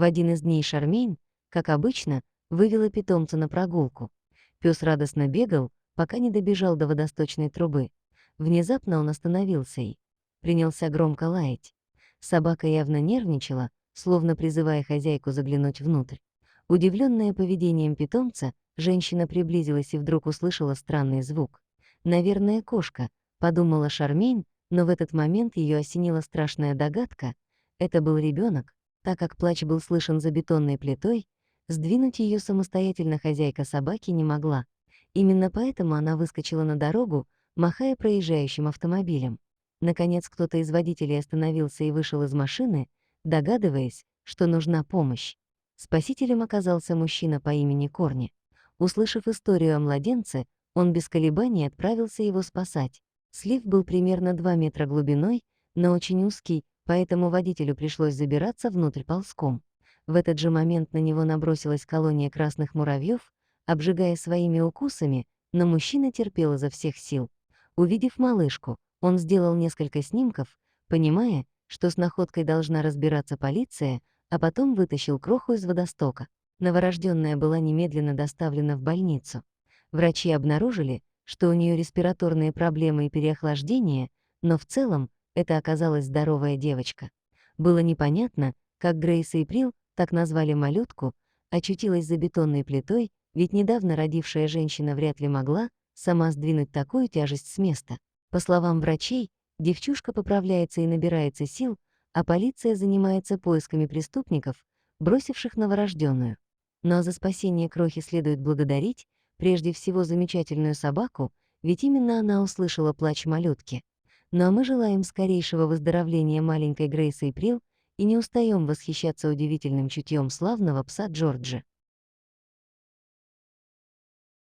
В один из дней Шармейн, как обычно, вывела питомца на прогулку. Пёс радостно бегал, пока не добежал до водосточной трубы. Внезапно он остановился и принялся громко лаять. Собака явно нервничала, словно призывая хозяйку заглянуть внутрь. Удивленная поведением питомца, женщина приблизилась и вдруг услышала странный звук. «Наверное, кошка», — подумала Шармейн, но в этот момент ее осенила страшная догадка. Это был ребенок, так как плач был слышен за бетонной плитой, сдвинуть ее самостоятельно хозяйка собаки не могла. Именно поэтому она выскочила на дорогу, махая проезжающим автомобилем. Наконец кто-то из водителей остановился и вышел из машины, догадываясь, что нужна помощь. Спасителем оказался мужчина по имени Корни. Услышав историю о младенце, он без колебаний отправился его спасать. Слив был примерно 2 метра глубиной, но очень узкий, поэтому водителю пришлось забираться внутрь ползком. В этот же момент на него набросилась колония красных муравьёв, обжигая своими укусами, но мужчина терпел изо всех сил. Увидев малышку, он сделал несколько снимков, понимая, что с находкой должна разбираться полиция, а потом вытащил кроху из водостока. Новорожденная была немедленно доставлена в больницу. Врачи обнаружили, что у нее респираторные проблемы и переохлаждение, но в целом это оказалась здоровая девочка. Было непонятно, как Грейс Эйприл, так назвали малютку, очутилась за бетонной плитой, ведь недавно родившая женщина вряд ли могла сама сдвинуть такую тяжесть с места. По словам врачей, девчушка поправляется и набирается сил, а полиция занимается поисками преступников, бросивших новорожденную. Но за спасение крохи следует благодарить, прежде всего, замечательную собаку, ведь именно она услышала плач малютки. Ну а мы желаем скорейшего выздоровления маленькой Грейс Эйприл и не устаем восхищаться удивительным чутьем славного пса Джорджа.